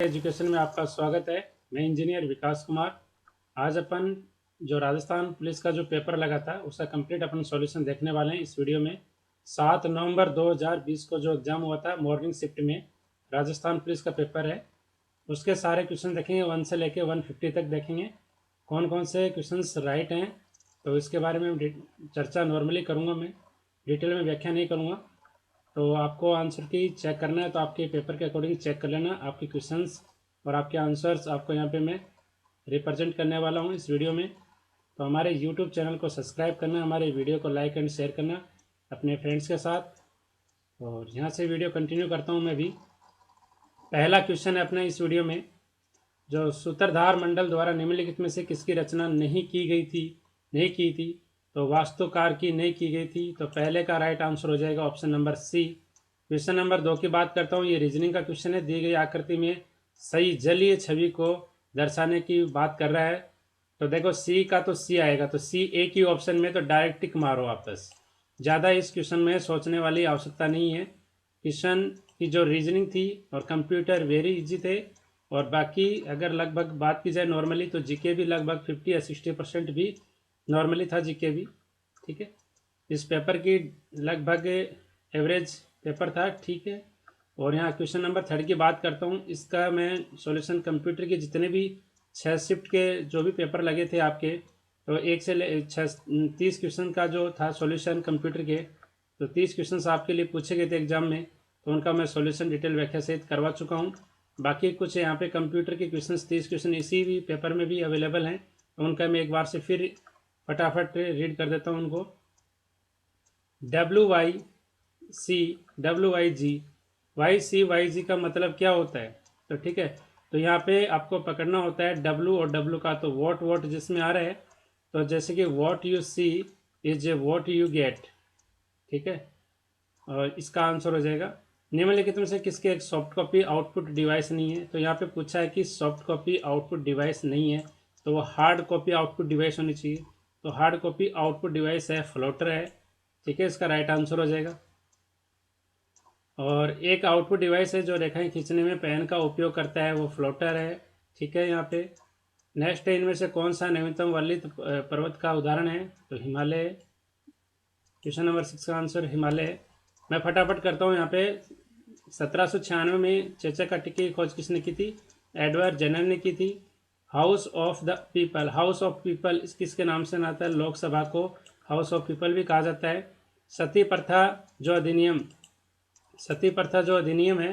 Education में आपका स्वागत है। मैं इंजीनियर विकास कुमार। आज अपन जो राजस्थान पुलिस का जो पेपर लगा था उसका कंप्लीट अपन सॉल्यूशन देखने वाले हैं इस वीडियो में। 7 नवंबर 2020 को जो एग्ज़ाम हुआ था मॉर्निंग शिफ्ट में राजस्थान पुलिस का पेपर है, उसके सारे क्वेश्चन देखेंगे। 1 से लेके 150 तक देखेंगे कौन कौन से क्वेश्चंस राइट हैं। तो इसके बारे में चर्चा नॉर्मली करूँगा, मैं डिटेल में व्याख्या नहीं करूँगा। तो आपको आंसर की चेक करना है तो आपके पेपर के अकॉर्डिंग चेक कर लेना आपके क्वेश्चंस और आपके आंसर्स आपको यहाँ पे मैं रिप्रेजेंट करने वाला हूँ इस वीडियो में। तो हमारे यूट्यूब चैनल को सब्सक्राइब करना, हमारे वीडियो को लाइक एंड शेयर करना अपने फ्रेंड्स के साथ। और यहाँ से वीडियो कंटिन्यू करता हूँ मैं भी। पहला क्वेश्चन है अपने इस वीडियो में, जो सूत्रधार मंडल द्वारा निम्नलिखित में से किसकी रचना नहीं की थी। तो वास्तुकार की नहीं की गई थी। तो पहले का राइट आंसर हो जाएगा option number c. Question number 2 की बात करता हूँ। ये रीजनिंग का क्वेश्चन है। दी गई आकृति में सही जलीय छवि को दर्शाने की बात कर रहा है। तो देखो सी का तो सी आएगा, तो सी एक ही ऑप्शन में, तो डायरेक्ट टिक मारो वापस। ज़्यादा इस क्वेश्चन में सोचने वाली आवश्यकता नहीं है। क्वेश्चन की जो रीजनिंग थी और कंप्यूटर वेरी इजी थे। और बाकी अगर लगभग बात की जाए नॉर्मली तो जीके भी लगभग 50 या 60% भी नॉर्मली था जीके भी। ठीक है, इस पेपर की लगभग एवरेज पेपर था। ठीक है, और यहाँ क्वेश्चन नंबर 3 की बात करता हूँ। इसका मैं सॉल्यूशन कंप्यूटर के जितने भी 6 शिफ्ट के जो भी पेपर लगे थे आपके, तो 1 से 30 क्वेश्चन का जो था सॉल्यूशन कंप्यूटर के, तो 30 क्वेश्चन आपके लिए पूछे गए थे एग्जाम में। तो उनका मैं सॉल्यूशन डिटेल व्याख्या सहित करवा चुका हूँ। बाकी कुछ यहाँ पे कंप्यूटर के क्वेश्चन 30 क्वेश्चन इसी भी पेपर में भी अवेलेबल हैं, तो उनका मैं एक बार से फिर फटाफट रीड कर देता हूँ उनको। WYC का मतलब क्या होता है? तो ठीक है, तो यहाँ पे आपको पकड़ना होता है W और W का। तो वॉट जिसमें आ रहा है, तो जैसे कि what you see is what you get. ठीक है, और इसका आंसर हो जाएगा निम्नलिखित में से किसके एक सॉफ्ट कॉपी आउटपुट डिवाइस नहीं है। तो यहाँ पे पूछा है कि सॉफ्ट कॉपी आउटपुट डिवाइस नहीं है, तो वो हार्ड कॉपी आउटपुट डिवाइस होनी चाहिए। तो हार्ड कॉपी आउटपुट डिवाइस है फ्लोटर है। ठीक है, इसका राइट आंसर हो जाएगा। और एक आउटपुट डिवाइस है जो रेखाएं खींचने में पेन का उपयोग करता है, वो फ्लोटर है। ठीक है, यहाँ पे नेक्स्ट है, इनमें से कौन सा नवीनतम वर्लित पर्वत का उदाहरण है? तो हिमालय। क्वेश्चन नंबर 6 का आंसर हिमालय है। मैं फटाफट करता हूँ यहाँ पे। 1796 में चेचाकाटिकी की खोज किसने की थी? एडवर्ड जेनर ने की थी। House of the people, house of people इस किसके नाम से आता है? लोकसभा को हाउस ऑफ पीपल भी कहा जाता है। सती प्रथा जो अधिनियम है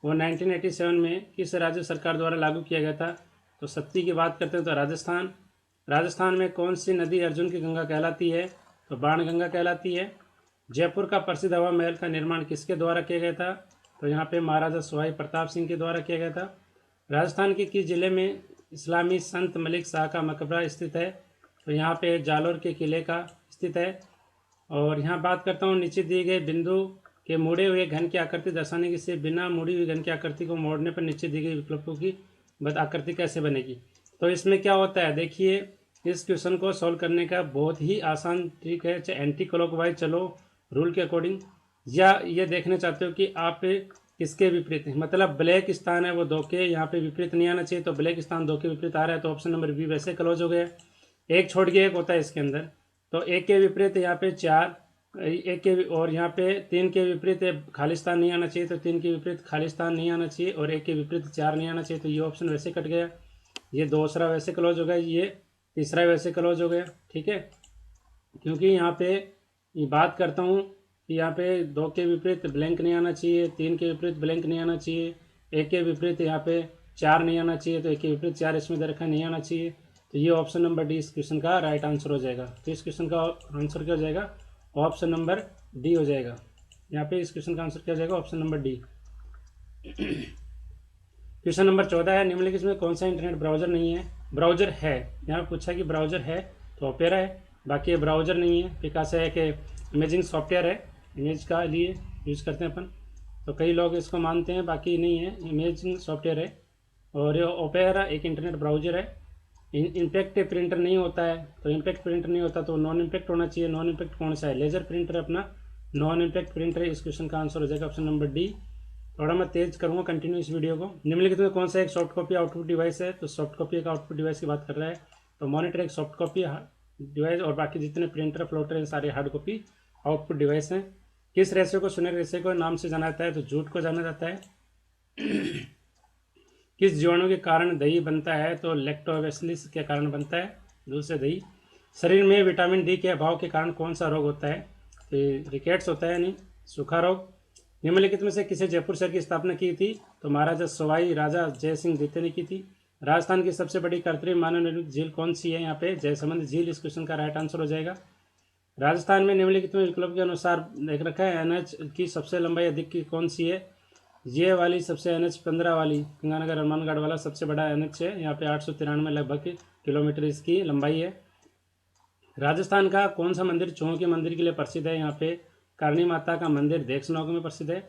वो 1987 में किस राज्य सरकार द्वारा लागू किया गया था? तो सती की बात करते हैं तो राजस्थान में कौन सी नदी अर्जुन की गंगा कहलाती है? तो बाणगंगा कहलाती है। जयपुर का प्रसिद्ध हवा महल का निर्माण किसके द्वारा किया गया था? तो यहाँ पे महाराजा सवाई प्रताप सिंह के द्वारा किया गया था। राजस्थान के किस जिले में इस्लामी संत मलिक शाह का मकबरा स्थित है? तो यहाँ पे जालोर के किले का स्थित है। और यहाँ बात करता हूँ, नीचे दिए गए बिंदु के मुड़े हुए घन की आकृति दर्शाने की से बिना मुड़ी हुई घन की आकृति को मोड़ने पर नीचे दी गई विकल्पों की आकृति कैसे बनेगी? तो इसमें क्या होता है, देखिए इस क्वेश्चन को सॉल्व करने का बहुत ही आसान ट्रिक है। चाहे एंटी क्लॉकवाइज चलो रूल के अकॉर्डिंग, या ये देखना चाहते हो कि आप किसके विपरीत है, मतलब ब्लैक स्थान है वो 2 के यहाँ पे विपरीत नहीं आना चाहिए। तो ब्लैक स्थान 2 के विपरीत आ रहा है, तो ऑप्शन नंबर बी वैसे क्लोज हो गया। एक छोड़ के एक होता है इसके अंदर, तो एक के विपरीत यहाँ पे 4, एक के और यहाँ पे 3 के विपरीत खालिस्तान नहीं आना चाहिए। तो 3 के विपरीत खालिस्तान नहीं आना चाहिए और 1 के विपरीत 4 नहीं आना चाहिए। तो ये ऑप्शन वैसे कट गया, ये दूसरा वैसे क्लोज हो गया, ये तीसरा वैसे क्लोज हो गया। ठीक है, क्योंकि यहाँ पे ये बात करता हूँ कि यहाँ पे 2 के विपरीत ब्लैंक नहीं आना चाहिए, 3 के विपरीत ब्लैंक नहीं आना चाहिए, 1 के विपरीत यहाँ पे 4 नहीं आना चाहिए, तो 1 के विपरीत 4 इसमें दे रखा नहीं आना चाहिए। तो ये ऑप्शन नंबर डी इस क्वेश्चन का राइट आंसर हो जाएगा। तो इस क्वेश्चन का आंसर क्या हो जाएगा? ऑप्शन नंबर डी हो जाएगा। यहाँ पे इस क्वेश्चन का आंसर क्या हो जाएगा? Option number D. Question number 14 है, निम्नलिखित में कौन सा इंटरनेट ब्राउजर नहीं है? ब्राउजर है, यहाँ पूछा कि ब्राउजर है तो ओपेरा है, बाकी ये ब्राउजर नहीं है। पिकासा है कि इमेजिंग सॉफ्टवेयर है, इमेज का लिए यूज़ करते हैं अपन, तो कई लोग इसको मानते हैं, बाकी नहीं है, इमेजिंग सॉफ्टवेयर है। और ये ओपेरा एक इंटरनेट ब्राउजर है। इम्पैक्ट प्रिंटर नहीं होता है, तो इम्पैक्ट प्रिंटर नहीं होता तो नॉन इम्पैक्ट होना चाहिए। नॉन इम्पैक्ट कौन सा है? लेजर प्रिंटर अपना नॉन इम्पैक्ट प्रिंटर है। इस क्वेश्चन का आंसर हो जाएगा ऑप्शन नंबर डी। थोड़ा मैं तेज करूँगा कंटिन्यू इस वीडियो को। निम्नलिखित में कौन सा एक सॉफ्ट कॉपी आउटपुट डिवाइस है? तो सॉफ्ट कॉपी एक आउटपुट डिवाइस की बात कर रहा है। तो मॉनिटर एक सॉफ्ट कॉपी डिवाइस और बाकी जितने प्रिंटर फ्लोटर हैं सारे हार्ड कॉपी आउटपुट डिवाइस हैं। किस रेशियो को शून्य रेशियो को नाम से जाना जाता है? तो झूठ को जाना जाता है। किस जीवाणु के कारण दही बनता है? तो लैक्टोबैसिलस के कारण बनता है, दूध से दही। शरीर में विटामिन डी के अभाव के कारण कौन सा रोग होता है? तो रिकेट्स होता है, यानी सूखा रोग। निम्नलिखित में से किसे जयपुर शहर की स्थापना की थी? तो महाराजा सवाई राजा जय सिंह द्वितीय ने की थी। राजस्थान की सबसे बड़ी कृत्रिम मानव निर्मित झील कौन सी है? यहाँ पे जयसमंद झील इस क्वेश्चन का राइट आंसर हो जाएगा। राजस्थान में निम्नलिखित में विकल्प के अनुसार देख रखा है एनएच की सबसे लंबाई अधिक की कौन सी है? ये वाली सबसे एनएच 15 वाली गंगानगर हनुमानगढ़ वाला सबसे बड़ा एनएच है। यहाँ पे 893 लगभग किलोमीटर इसकी लंबाई है। राजस्थान का कौन सा मंदिर चूहों के मंदिर के लिए प्रसिद्ध है? यहाँ पे करणी माता का मंदिर देशनोक में प्रसिद्ध है।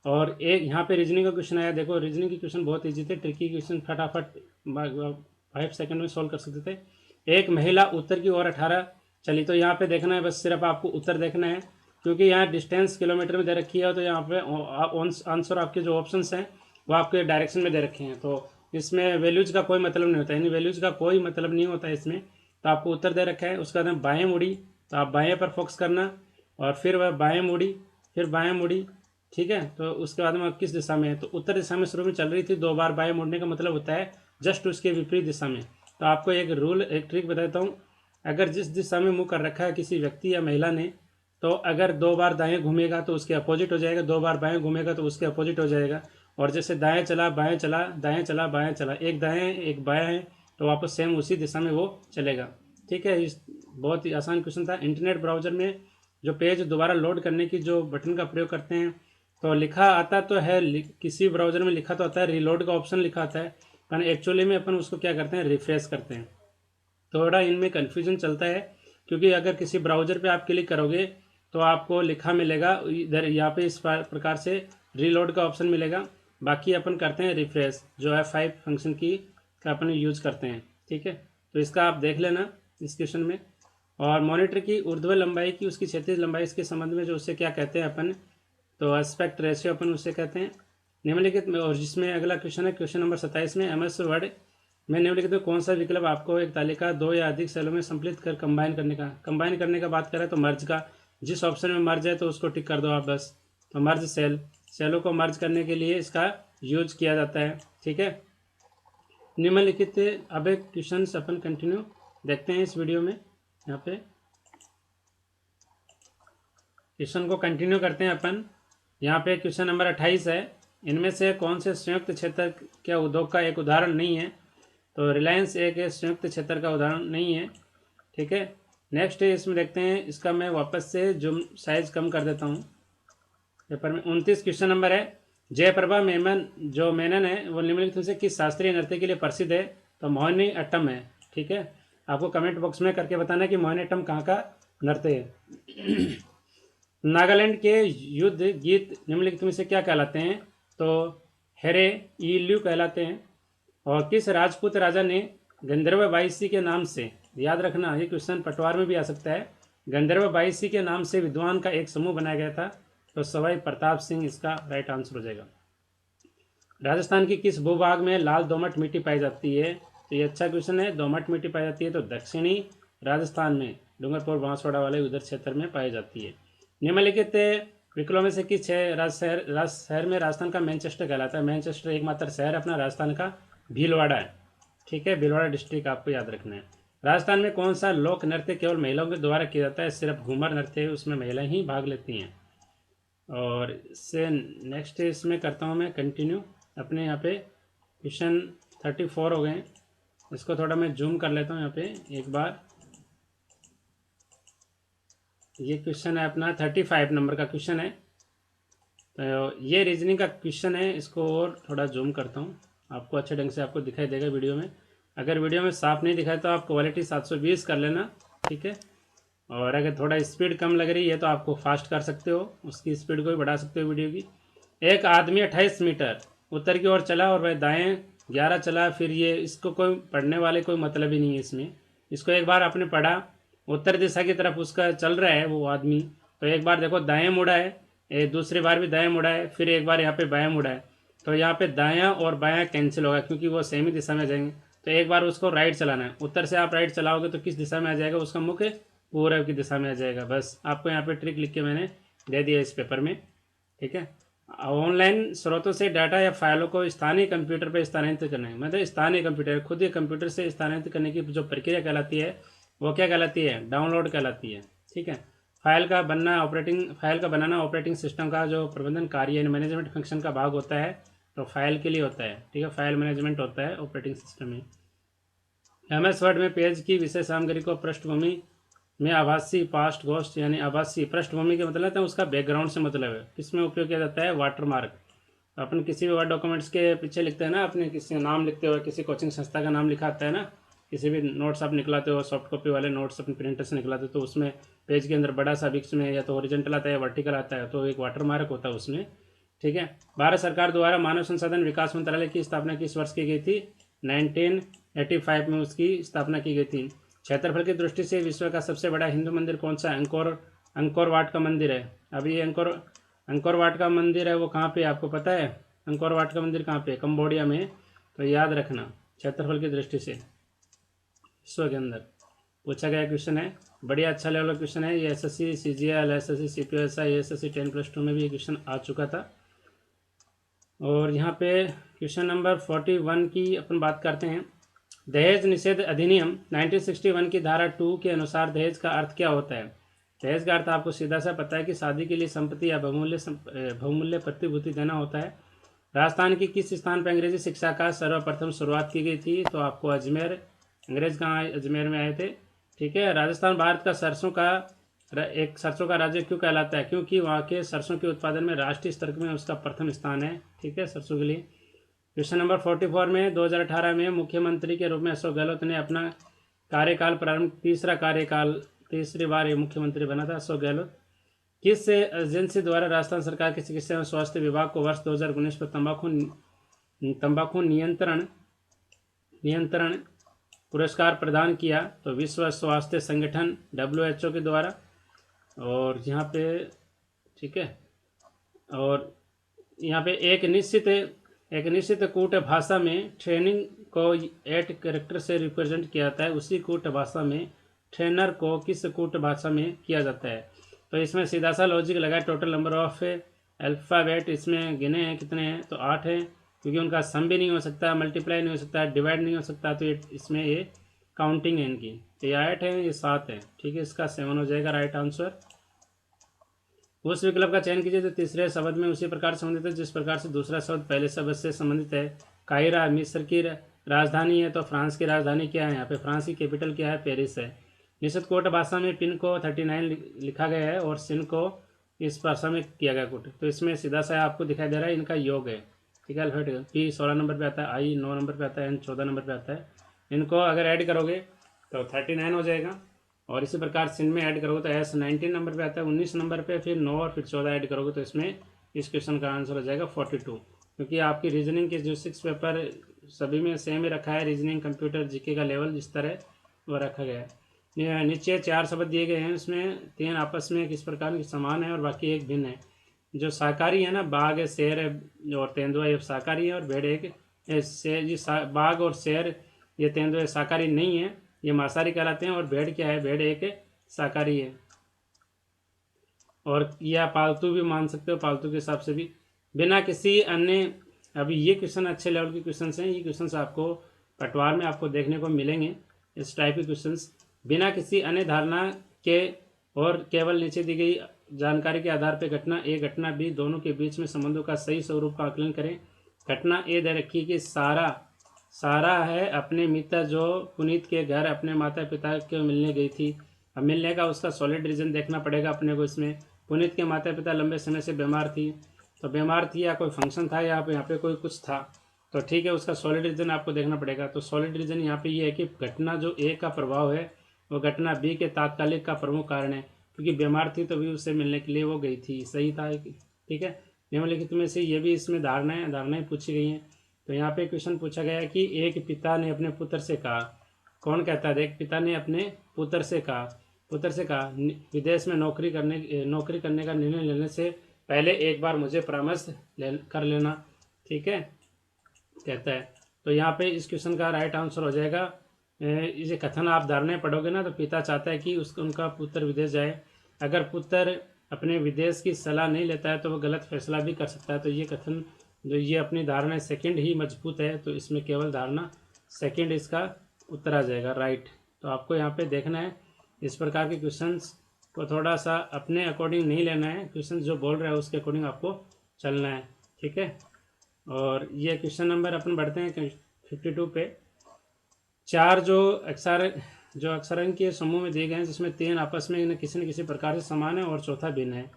और एक यहाँ पे रीजनिंग का क्वेश्चन आया, देखो रीजनिंग के क्वेश्चन बहुत ईजी थे, ट्रिकी क्वेश्चन फटाफट 5 सेकंड में सॉल्व कर सकते थे। एक महिला उत्तर की ओर 18 चली, तो यहाँ पे देखना है, बस सिर्फ आपको उत्तर देखना है, क्योंकि यहाँ डिस्टेंस किलोमीटर में दे रखी है, तो यहाँ पे आंसर आपके जो ऑप्शन हैं वो आपके डायरेक्शन में दे रखे हैं, तो इसमें वैल्यूज का कोई मतलब नहीं होता, यानी वैल्यूज का कोई मतलब नहीं होता इसमें। तो आपको उत्तर दे रखा है, उसका बाद बाएँ मुड़ी, तो आप बाएँ पर फोकस करना, और फिर वह बाएँ मुड़ी, फिर बाएँ मुड़ी, ठीक है। तो उसके बाद में किस दिशा में है? तो उत्तर दिशा में शुरू में चल रही थी, 2 बार बाएं मुड़ने का मतलब होता है जस्ट उसके विपरीत दिशा में। तो आपको एक रूल, एक ट्रिक बताता हूँ। अगर जिस दिशा में मुंह कर रखा है किसी व्यक्ति या महिला ने, तो अगर 2 बार दाएं घूमेगा तो उसके अपोजिट हो जाएगा, 2 बार बाएं घूमेगा तो उसके अपोजिट हो जाएगा। और जैसे दाएं चला बाएं चला, दाएं चला बाएं चला, एक दाएं एक बायां है, तो वापस सेम उसी दिशा में वो चलेगा, ठीक है। इस बहुत ही आसान क्वेश्चन था। इंटरनेट ब्राउजर में जो पेज दोबारा लोड करने की जो बटन का प्रयोग करते हैं, तो लिखा आता तो है, किसी ब्राउजर में लिखा तो आता है रीलोड का ऑप्शन लिखा आता है, पर एक्चुअली में अपन उसको क्या करते हैं, रिफ्रेश करते हैं। थोड़ा इनमें कन्फ्यूजन चलता है, क्योंकि अगर किसी ब्राउजर पे आप क्लिक करोगे तो आपको लिखा मिलेगा इधर, यहाँ पे इस प्रकार से रीलोड का ऑप्शन मिलेगा। बाकी अपन करते हैं रिफ्रेश, जो F5 फंक्शन की का अपन यूज करते हैं, ठीक है। तो इसका आप देख लेना इस क्वेश्चन में। और मॉनिटर की ऊर्ध्व लंबाई की उसकी क्षैतिज लंबाई इसके संबंध में जो उससे क्या कहते हैं अपन, तो एस्पेक्ट रेशियो अपन उसे कहते हैं। निम्नलिखित में, और जिसमें अगला क्वेश्चन है क्वेश्चन नंबर 27 में, MS वर्ड में निम्नलिखित में कौन सा विकल्प आपको एक तालिका 2 या अधिक सेलों में सम्मिलित कर कंबाइन करने का बात करें, तो मर्ज का। जिस ऑप्शन में मर्ज है तो उसको टिक कर दो आप बस। तो मर्ज सेलों को मर्ज करने के लिए इसका यूज किया जाता है, ठीक है। निम्नलिखित अब एक क्वेश्चन अपन कंटिन्यू देखते हैं इस वीडियो में। यहाँ पे क्वेश्चन को कंटिन्यू करते हैं अपन। यहाँ पे क्वेश्चन नंबर 28 है, इनमें से कौन से संयुक्त क्षेत्र के उद्योग का एक उदाहरण नहीं है? तो रिलायंस एक संयुक्त क्षेत्र का उदाहरण नहीं है, ठीक है। नेक्स्ट इसमें देखते हैं, इसका मैं वापस से जूम साइज कम कर देता हूँ पेपर में। 29 क्वेश्चन नंबर है, जयप्रभा मेनन है वो निम्नलिखित में से किस शास्त्रीय नृत्य के लिए प्रसिद्ध है? तो मोहिनी अट्टम है, ठीक है। आपको कमेंट बॉक्स में करके बताना कि मोहिनी अट्टम कहाँ का नृत्य है। नागालैंड के युद्ध गीत निम्नलिखित में से क्या कहलाते हैं? तो हेरे ईल्यू कहलाते हैं। और किस राजपूत राजा ने गंधर्व बाईसी के नाम से, याद रखना ये क्वेश्चन पटवार में भी आ सकता है, गंधर्व बाईसी के नाम से विद्वान का एक समूह बनाया गया था? तो सवाई प्रताप सिंह इसका राइट आंसर हो जाएगा। राजस्थान की किस भूभाग में लाल दोमट मिट्टी पाई जाती है? तो ये अच्छा क्वेश्चन है, दोमट मिट्टी पाई जाती है तो दक्षिणी राजस्थान में डूंगरपुर बांसवाड़ा वाले उधर क्षेत्र में पाई जाती है। निम्नलिखित विकल्पों में से किस शहर में राजस्थान का मैनचेस्टर कहलाता है? मैनचेस्टर एकमात्र शहर अपना राजस्थान का भीलवाड़ा है, ठीक है। भीलवाड़ा डिस्ट्रिक्ट आपको याद रखना है। राजस्थान में कौन सा लोक नृत्य केवल महिलाओं के द्वारा किया जाता है? सिर्फ घूमर नृत्य है, उसमें महिलाएं ही भाग लेती हैं। और इससे नेक्स्ट इसमें करता हूँ मैं कंटिन्यू अपने यहाँ पे क्वेश्चन 34 हो गए। इसको थोड़ा मैं जूम कर लेता हूँ यहाँ पे एक बार। ये क्वेश्चन है अपना 35 नंबर का क्वेश्चन है, तो ये रीजनिंग का क्वेश्चन है। इसको और थोड़ा जूम करता हूँ, आपको अच्छे ढंग से आपको दिखाई देगा वीडियो में। अगर वीडियो में साफ नहीं दिखाए तो आप क्वालिटी 720 कर लेना, ठीक है। और अगर थोड़ा स्पीड कम लग रही है तो आपको फास्ट कर सकते हो, उसकी स्पीड को भी बढ़ा सकते हो वीडियो की। एक आदमी 28 मीटर उत्तर की ओर चला और वह दाएं 11 चला, फिर ये इसको कोई पढ़ने वाले कोई मतलब ही नहीं है इसमें। इसको एक बार आपने पढ़ा, उत्तर दिशा की तरफ उसका चल रहा है वो आदमी, तो एक बार देखो दाएं मुड़ा है, दूसरी बार भी दायां मुड़ा है, फिर एक बार यहाँ पे बायां मुड़ा है, तो यहाँ पे दायां और बायां कैंसिल होगा क्योंकि वो सेम ही दिशा में जाएंगे। तो एक बार उसको राइट चलाना है, उत्तर से आप राइट चलाओगे तो किस दिशा में आ जाएगा, उसका मुख पूर्व की दिशा में आ जाएगा। बस आपको यहाँ पे ट्रिक लिख के मैंने दे दिया इस पेपर में, ठीक है। ऑनलाइन स्रोतों से डाटा या फाइलों को स्थानीय कंप्यूटर पर स्थानांतरित करना है, मतलब स्थानीय कंप्यूटर, खुद ही कंप्यूटर से स्थानांतरित करने की जो प्रक्रिया कहलाती है वो क्या कहलाती है, डाउनलोड कहलाती है, ठीक है। फाइल का बनाना ऑपरेटिंग सिस्टम का जो प्रबंधन कार्य यानी मैनेजमेंट फंक्शन का भाग होता है, तो फाइल के लिए होता है, ठीक है। फाइल मैनेजमेंट होता है ऑपरेटिंग सिस्टम में। एमएस वर्ड में पेज की विषय सामग्री को पृष्ठभूमि में आभासी पास्ट घोस्ट यानी आभासी पृष्ठभूमि के मतलब है उसका बैकग्राउंड से मतलब है, किसमें उपयोग किया जाता है, वाटरमार्क। अपन किसी भी वर्ड डॉक्यूमेंट्स के पीछे लिखते हैं ना, अपने किसी नाम लिखते हो, किसी कोचिंग संस्था का नाम लिखा आता है ना, किसी भी नोट्स आप निकलाते हो, सॉफ्ट कॉपी वाले नोट्स अपने प्रिंटर से निकलाते हो, तो उसमें पेज के अंदर बड़ा सा बीच में या तो हॉरिजॉन्टल आता है या वर्टिकल आता है, तो एक वाटरमार्क होता है उसमें, ठीक है। भारत सरकार द्वारा मानव संसाधन विकास मंत्रालय की स्थापना किस वर्ष की गई थी, 1985 में उसकी स्थापना की गई थी। क्षेत्रफल की दृष्टि से विश्व का सबसे बड़ा हिंदू मंदिर कौन सा है, अंकोर वाट का मंदिर है। अब ये अंकोर वाट का मंदिर है वो कहाँ पे आपको पता है, अंकोर वाट का मंदिर कहाँ पे, कंबोडिया में। तो याद रखना क्षेत्रफल की दृष्टि से विश्व के अंदर पूछा गया क्वेश्चन है, बढ़िया अच्छा लेवल का क्वेश्चन है ये। एसएससी सीजीएल, एसएससी सीपीएसआई, एसएससी 10+2 में भी ये क्वेश्चन आ चुका था। और यहाँ पे क्वेश्चन नंबर 41 की अपन बात करते हैं। दहेज निषेध अधिनियम 1961 की धारा 2 के अनुसार दहेज का अर्थ क्या होता है। दहेज का अर्थ आपको सीधा सा पता है कि शादी के लिए संपत्ति या बहुमूल्य प्रतिभूति देना होता है। राजस्थान की किस स्थान पर अंग्रेजी शिक्षा का सर्वप्रथम शुरुआत की गई थी, तो आपको अजमेर, अंग्रेज कहाँ अजमेर में आए थे, ठीक है। राजस्थान भारत का सरसों का राज्य क्यों कहलाता है, क्योंकि वहाँ के सरसों के उत्पादन में राष्ट्रीय स्तर में उसका प्रथम स्थान है, ठीक है, सरसों के लिए। क्वेश्चन नंबर 44 में 2018 में मुख्यमंत्री के रूप में अशोक गहलोत ने अपना कार्यकाल प्रारंभ, तीसरी बार ये मुख्यमंत्री बना था अशोक गहलोत। किस एजेंसी द्वारा राजस्थान सरकार की चिकित्सा एवं स्वास्थ्य विभाग को वर्ष 2019 पर तंबाकू नियंत्रण पुरस्कार प्रदान किया, तो विश्व स्वास्थ्य संगठन WHO के द्वारा। और यहाँ पे ठीक है, और यहाँ पे एक निश्चित कूट भाषा में ट्रेनिंग को 8 कैरेक्टर से रिप्रेजेंट किया जाता है, उसी कूट भाषा में ट्रेनर को किस कूट भाषा में किया जाता है। तो इसमें सीधा सा लॉजिक लगा, टोटल नंबर ऑफ अल्फ़ाबेट इसमें गिने हैं कितने हैं, तो 8 हैं, क्योंकि उनका सम भी नहीं हो सकता, मल्टीप्लाई नहीं हो सकता, डिवाइड नहीं हो सकता, तो इसमें ये काउंटिंग है इनकी, तो ये 8 है, ये 7 है, ठीक है। इसका 7 हो जाएगा राइट आंसर। उस विकल्प का चयन कीजिए जो तीसरे शब्द में उसी प्रकार संबंधित है जिस प्रकार से दूसरा शब्द पहले शब्द से संबंधित है। काहिरा मिस्र की राजधानी है, तो फ्रांस की राजधानी क्या है, यहाँ पे फ्रांस की कैपिटल क्या है, पेरिस है। निश्चित कोट भाषा में पिन को 39 लिखा गया है और सिन को इस भाषा में किया गया कोट, तो इसमें सीधा सा आपको दिखाई दे रहा है इनका योग है, ठीक है। अल्फाबेट पी 16 नंबर पे आता है, आई 9 नंबर पे आता है, एन 14 नंबर पे आता है। इनको अगर ऐड करोगे तो 39 हो जाएगा, और इसी प्रकार सिन में ऐड करोगे तो एस 19 नंबर पे आता है, 19 नंबर पे फिर 9 और फिर 14 ऐड करोगे तो इसमें इस क्वेश्चन का आंसर हो जाएगा 42, क्योंकि आपकी रीजनिंग के जो 6 पेपर सभी में सेम ही रखा है, रीजनिंग कंप्यूटर जीके का लेवल जिस तरह वो रखा गया है। नीचे 4 शब्द दिए गए हैं, उसमें 3 आपस में किस प्रकार के समान है और बाकी एक भिन्न है। जो शाकाहारी है ना, बाघ है, शेर है और तेंदुआ, ये शाकाहारी है, और भेड़ एक बाघ और शेर ये तेंदुआ शाकाहारी नहीं है, ये मांसाहारी कहलाते हैं। और भेड़ क्या है, भेड़ एक शाकाहारी है, और या पालतू भी मान सकते हो, पालतू के हिसाब से भी बिना किसी अन्य। अभी ये क्वेश्चन अच्छे लेवल के क्वेश्चन हैं, ये क्वेश्चन आपको पटवार में आपको देखने को मिलेंगे, इस टाइप के क्वेश्चन। बिना किसी अन्य धारणा के और केवल नीचे दी गई जानकारी के आधार पर घटना ए घटना बी दोनों के बीच में संबंधों का सही स्वरूप का आकलन करें। घटना ए दे रखी कि सारा है अपने मित्र जो पुनीत के घर अपने माता पिता के मिलने गई थी। अब मिलने का उसका सॉलिड रीजन देखना पड़ेगा अपने को इसमें। पुनीत के माता पिता लंबे समय से बीमार थी, तो बीमार थी या कोई फंक्शन था या यहाँ पे कोई कुछ था, तो ठीक है, उसका सॉलिड रीजन आपको देखना पड़ेगा। तो सॉलिड रीजन यहाँ पे ये है कि घटना जो ए का प्रभाव है वो घटना बी के तात्कालिक का प्रमुख कारण है, क्योंकि बीमार थी तो भी उससे मिलने के लिए वो गई थी, सही था, ठीक है। निम्नलिखित में से ये भी इसमें धारणाएं पूछी गई हैं। तो यहाँ पे क्वेश्चन पूछा गया है कि एक पिता ने अपने पुत्र से कहा, कौन कहता है, एक पिता ने अपने पुत्र से कहा विदेश में नौकरी करने का निर्णय लेने से पहले एक बार मुझे परामर्श कर लेना, ठीक है, कहता है। तो यहाँ पे इस क्वेश्चन का राइट आंसर हो जाएगा, ये कथन आप धारणे पढ़ोगे ना, तो पिता चाहता है कि उनका पुत्र विदेश जाए। अगर पुत्र अपने विदेश की सलाह नहीं लेता है तो वो गलत फैसला भी कर सकता है। तो ये कथन जो ये अपनी धारणा सेकंड ही मजबूत है, तो इसमें केवल धारणा सेकंड इसका उत्तर आ जाएगा, राइट। तो आपको यहाँ पे देखना है, इस प्रकार के क्वेश्चंस को थोड़ा सा अपने अकॉर्डिंग नहीं लेना है, क्वेश्चन जो बोल रहा है उसके अकॉर्डिंग आपको चलना है, ठीक है। और ये क्वेश्चन नंबर अपन बढ़ते हैं 52 पे। चार जो अक्षरांक के समूह में दिए गए हैं, जिसमें तीन आपस में न किसी प्रकार से समान है और चौथा भिन्न है।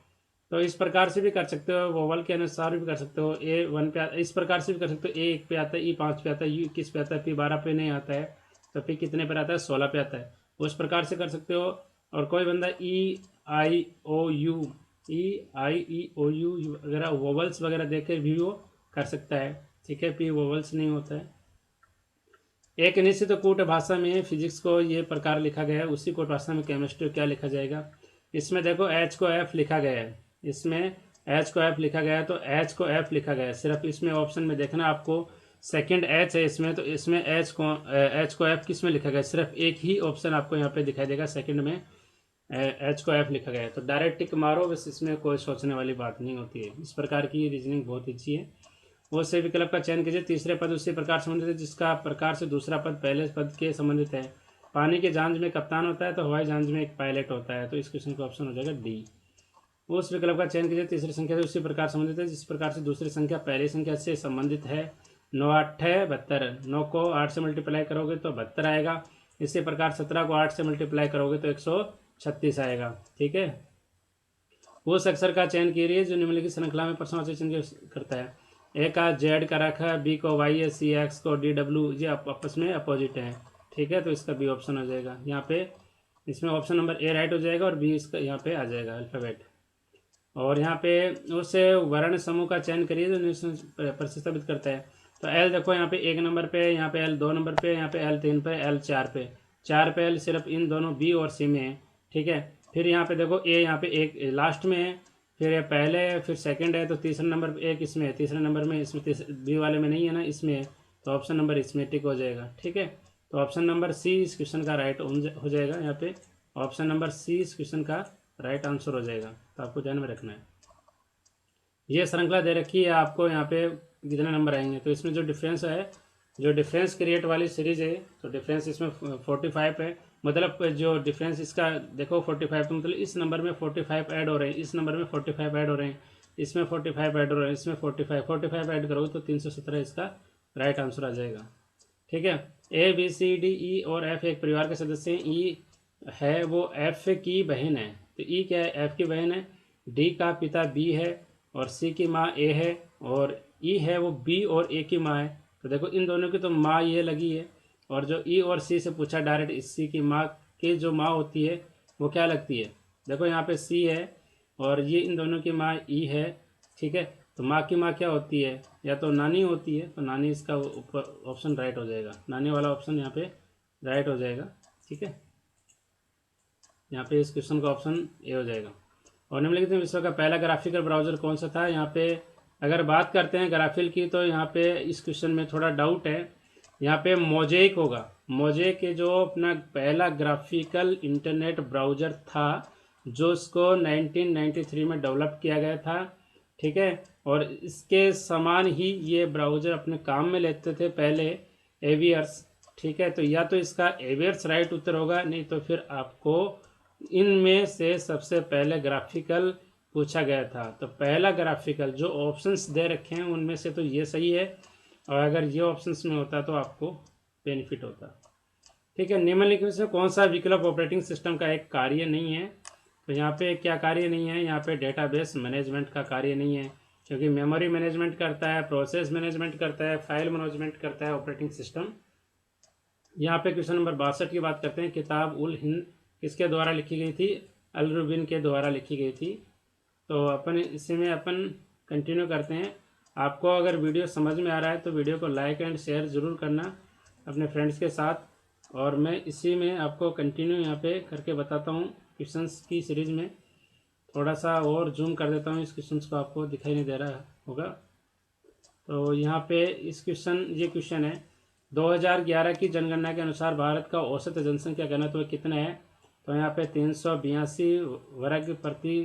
तो इस प्रकार से भी कर सकते हो, वोवल के अनुसार भी कर सकते हो। ए 1 पे इस प्रकार से भी कर सकते हो, ए 1 पे आता है, ई 5 पे आता है, यू 21 पे आता है, पी 12 पे नहीं आता है, तो पी कितने पर आता है, 16 पे आता है। उस प्रकार से कर सकते हो। और कोई बंदा ई आई ओ यू वगैरह वोवल्स वगैरह देख कर भी वो कर सकता है, ठीक है, पी वोवल्स नहीं होता है। एक निश्चित कूट भाषा में फिजिक्स को ये प्रकार लिखा गया है, उसी कूट भाषा में केमिस्ट्री को क्या लिखा जाएगा। इसमें देखो एच को एफ लिखा गया है, इसमें एच को एफ लिखा गया है, तो एच को एफ लिखा गया है। सिर्फ इसमें ऑप्शन में देखना आपको, सेकंड एच है इसमें, तो इसमें एच को एफ किस में लिखा गया है, सिर्फ एक ही ऑप्शन आपको यहाँ पे दिखाई देगा, सेकंड में एच को एफ लिखा गया है। तो डायरेक्ट टिक मारो बस, इसमें कोई सोचने वाली बात नहीं होती है। इस प्रकार की रीजनिंग बहुत अच्छी है। वो से विकल्प का चयन कीजिए। तीसरे पद उसी प्रकार संबंधित है जिसका प्रकार से दूसरा पद पहले पद के संबंधित है। पानी के जहाज में कप्तान होता है, तो हवाई जहाज में एक पायलट होता है। तो इस क्वेश्चन का ऑप्शन हो जाएगा डी। उस विकल्प का चयन कीजिए। तीसरी संख्या से उसी प्रकार संबंधित है जिस प्रकार से दूसरी संख्या पहली संख्या से संबंधित है। 9 8 है 72, 9 को 8 से मल्टीप्लाई करोगे तो 72 आएगा। इसी प्रकार 17 को 8 से मल्टीप्लाई करोगे तो 136 आएगा, ठीक है। उस अक्षर का चयन कीजिए जो निम्नलिखित श्रृंखला में प्रश्नवाची चिन्ह करता है। ए का जेड का रखा है, बी को वाई है, सी एक्स को डी डब्ल्यू, ये आपस में अपोजिट है, ठीक है। तो इसका बी ऑप्शन हो जाएगा यहाँ पे। इसमें ऑप्शन नंबर ए राइट हो जाएगा और बी इसका यहाँ पे आ जाएगा अल्फ़ाबेट। और यहाँ पे उस वर्ण समूह का चयन करिए जो प्रतिस्थापित करता है। तो एल देखो यहाँ पे 1 नंबर पे, यहाँ पे एल 2 नंबर पे, यहाँ पे एल 3 पे, एल 4 पे। 4 पे एल सिर्फ इन दोनों बी और सी में है, ठीक है। फिर यहाँ पे देखो ए यहाँ पे एक लास्ट में है, फिर ये पहले है, फिर सेकंड है, तो तीसरे नंबर पे एक इसमें है, तीसरे नंबर में इसमें, बी वाले में नहीं है ना, इसमें है। तो ऑप्शन नंबर इसमें टिक हो जाएगा, ठीक है। तो ऑप्शन नंबर सी इस क्वेश्चन का राइट हो जाएगा यहाँ पे। ऑप्शन नंबर सी इस क्वेश्चन का राइट आंसर हो जाएगा। तो आपको ध्यान में रखना है। ये श्रृंखला दे रखी है आपको, यहाँ पे कितने नंबर आएंगे। तो इसमें जो डिफरेंस है, जो डिफरेंस क्रिएट वाली सीरीज है, तो डिफरेंस इसमें 45 है। मतलब जो डिफरेंस इसका देखो 45, तो मतलब इस नंबर में 45 ऐड हो रहे हैं, इस नंबर में 45 ऐड हो रहे हैं, इसमें 45 ऐड हो रहे हैं, इसमें 45 ऐड करोगे तो 317 इसका राइट आंसर आ जाएगा, ठीक है। A B C D E और एफ एक परिवार के सदस्य हैं। ई है वो एफ की बहन है, तो ई क्या है, एफ की बहन है। डी का पिता बी है और सी की माँ ए है, और ई है वो बी और ए की माँ है। तो देखो इन दोनों की तो माँ ये लगी है, और जो ई और सी से पूछा डायरेक्ट, इस सी की माँ की जो माँ होती है वो क्या लगती है, देखो यहाँ पे सी है और ये इन दोनों की माँ ई है, ठीक है। तो माँ की माँ क्या होती है, या तो नानी होती है, तो नानी इसका ऑप्शन राइट हो जाएगा, नानी वाला ऑप्शन यहाँ पे राइट हो जाएगा, ठीक है। यहाँ पे इस क्वेश्चन का ऑप्शन ए हो जाएगा। और निम्नलिखित में विश्व का पहला ग्राफिकल ब्राउज़र कौन सा था। यहाँ पे अगर बात करते हैं ग्राफिल की, तो यहाँ पे इस क्वेश्चन में थोड़ा डाउट है। यहाँ पे मोजेक होगा। मोजेक जो अपना पहला ग्राफिकल इंटरनेट ब्राउज़र था, जो इसको 1993 में डेवलप किया गया था, ठीक है। और इसके समान ही ये ब्राउज़र अपने काम में लेते थे पहले एवियर्स, ठीक है। तो या तो इसका एवियर्स राइट उत्तर होगा, नहीं तो फिर आपको इनमें से सबसे पहले ग्राफिकल पूछा गया था। तो पहला ग्राफिकल जो ऑप्शंस दे रखे हैं उनमें से तो ये सही है, और अगर ये ऑप्शंस में होता तो आपको बेनिफिट होता, ठीक है। निम्नलिखित में से कौन सा विकल्प ऑपरेटिंग सिस्टम का एक कार्य नहीं है। तो यहाँ पे क्या कार्य नहीं है, यहाँ पे डेटाबेस मैनेजमेंट का कार्य नहीं है, क्योंकि मेमोरी मैनेजमेंट करता है, प्रोसेस मैनेजमेंट करता है, फाइल मैनेजमेंट करता है ऑपरेटिंग सिस्टम। यहाँ पे क्वेश्चन नंबर 62 की बात करते हैं। किताब उल हिंद किसके द्वारा लिखी गई थी, अल रुबिन के द्वारा लिखी गई थी। तो अपन इसी में अपन कंटिन्यू करते हैं। आपको अगर वीडियो समझ में आ रहा है तो वीडियो को लाइक एंड शेयर ज़रूर करना अपने फ्रेंड्स के साथ। और मैं इसी में आपको कंटिन्यू यहाँ पे करके बताता हूँ क्वेश्चंस की सीरीज़ में। थोड़ा सा और जूम कर देता हूँ, इस क्वेश्चन को आपको दिखाई नहीं दे रहा होगा। तो यहाँ पे ये क्वेश्चन है 2011 की जनगणना के अनुसार भारत का औसत जनसंख्या घनत्व कितना है। तो यहाँ पे 382 वर्ग प्रति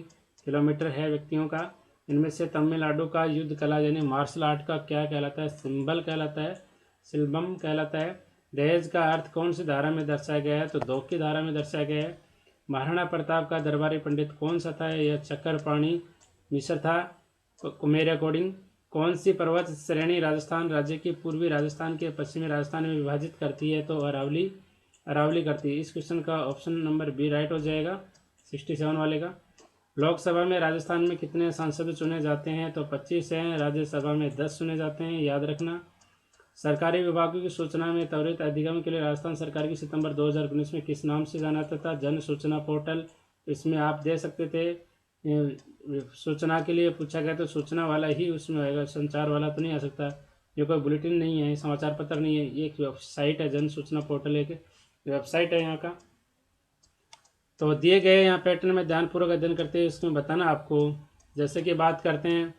किलोमीटर है व्यक्तियों का। इनमें से तमिलनाडु का युद्ध कला यानी मार्शल आर्ट का क्या कहलाता है, सिंबल कहलाता है, सिल्बम कहलाता है। दहेज का अर्थ कौन सी धारा में दर्शाया गया है, तो 2 की धारा में दर्शाया गया है। महाराणा प्रताप का दरबारी पंडित कौन सा था, यह चक्रपाणी मिश्र था मेरे अकॉर्डिंग। कौन सी पर्वत श्रेणी राजस्थान राज्य की पूर्वी राजस्थान के पश्चिमी राजस्थान में विभाजित करती है, तो अरावली अरावली करती है। इस क्वेश्चन का ऑप्शन नंबर बी राइट हो जाएगा 67 वाले का। लोकसभा में राजस्थान में कितने सांसद चुने जाते हैं, तो 25 हैं। राज्यसभा में 10 चुने जाते हैं, याद रखना। सरकारी विभागों की सूचना में त्वरित अधिगम के लिए राजस्थान सरकार की सितंबर 2019 में किस नाम से जाना था, जन सूचना पोर्टल। इसमें आप दे सकते थे, सूचना के लिए पूछा गया तो सूचना वाला ही उसमें आएगा, संचार वाला तो नहीं आ सकता। ये कोई बुलेटिन नहीं है, समाचार पत्र नहीं है, ये एक वेबसाइट है, जन सूचना पोर्टल एक वेबसाइट है यहाँ का। तो दिए गए यहाँ पैटर्न में ध्यानपूर्वक अध्ययन करते हैं, इसमें बताना आपको। जैसे कि बात करते हैं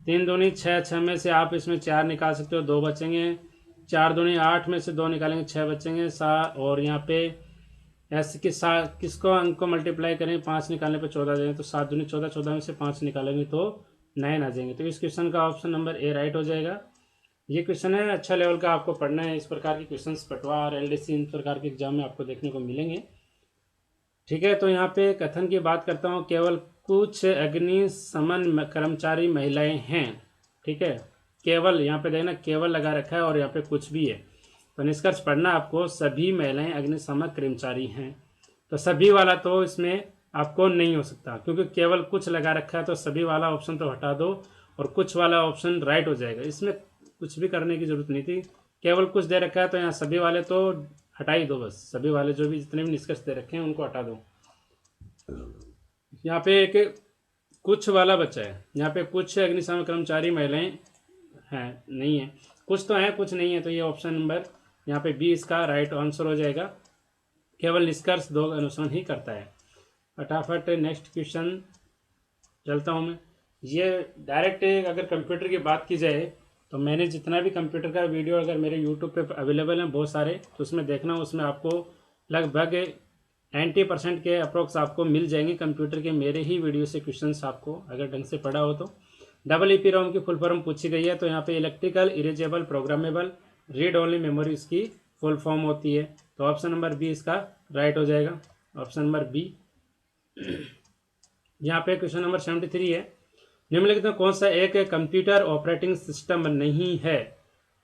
3 दूनी 6, 6 में से आप इसमें 4 निकाल सकते हो, 2 बचेंगे। 4 दूनी 8 में से 2 निकालेंगे, 6 बचेंगे। और यहाँ पे ऐसे किसको अंक को मल्टीप्लाई करें, 5 निकालने पे 14 देंगे, तो 7 दूनी 14, 14 में से 5 निकालेंगे तो 9 आ जाएंगे। तो इस क्वेश्चन का ऑप्शन नंबर ए राइट हो जाएगा। ये क्वेश्चन है अच्छा लेवल का, आपको पढ़ना है। इस प्रकार के क्वेश्चन पटवा और एलडीसी इन प्रकार के एग्जाम में आपको देखने को मिलेंगे। ठीक है, तो यहाँ पे कथन की बात करता हूँ, केवल कुछ अग्निशमन कर्मचारी महिलाएं हैं। ठीक है, केवल यहाँ पे देखना केवल लगा रखा है और यहाँ पे कुछ भी है, तो निष्कर्ष पढ़ना आपको, सभी महिलाएं अग्निशमन कर्मचारी हैं। तो सभी वाला तो इसमें आपको नहीं हो सकता, क्योंकि केवल कुछ लगा रखा है, तो सभी वाला ऑप्शन तो हटा दो और कुछ वाला ऑप्शन राइट हो जाएगा। इसमें कुछ भी करने की जरूरत नहीं थी, केवल कुछ दे रखा है तो यहाँ सभी वाले तो हटा ही दो, बस सभी वाले जो भी जितने भी निष्कर्ष दे रखे हैं उनको हटा दो। यहाँ पे एक कुछ वाला बचा है, यहाँ पे कुछ अग्निशमन कर्मचारी महिलाएं हैं नहीं है, कुछ तो है कुछ नहीं है, तो ये ऑप्शन नंबर यहाँ पे बी इसका राइट आंसर हो जाएगा। केवल निष्कर्ष 2 अनुसरण ही करता है। फटाफट नेक्स्ट क्वेश्चन चलता हूँ मैं। ये डायरेक्ट अगर कंप्यूटर की बात की जाए तो मैंने जितना भी कंप्यूटर का वीडियो अगर मेरे यूट्यूब पे अवेलेबल हैं बहुत सारे, तो उसमें देखना, उसमें आपको लगभग 90% के अप्रोक्स आपको मिल जाएंगे कंप्यूटर के मेरे ही वीडियो से क्वेश्चंस, आपको अगर ढंग से पढ़ा हो तो। डबल EEPROM की फुल फॉर्म पूछी गई है, तो यहाँ पे electrical erasable programmable read only memory इसकी फुल फॉर्म होती है। तो ऑप्शन नंबर बी इसका राइट हो जाएगा, ऑप्शन नंबर बी। यहाँ पे क्वेश्चन नंबर 73 है, निम्नलिखित में कौन सा एक कंप्यूटर ऑपरेटिंग सिस्टम नहीं है।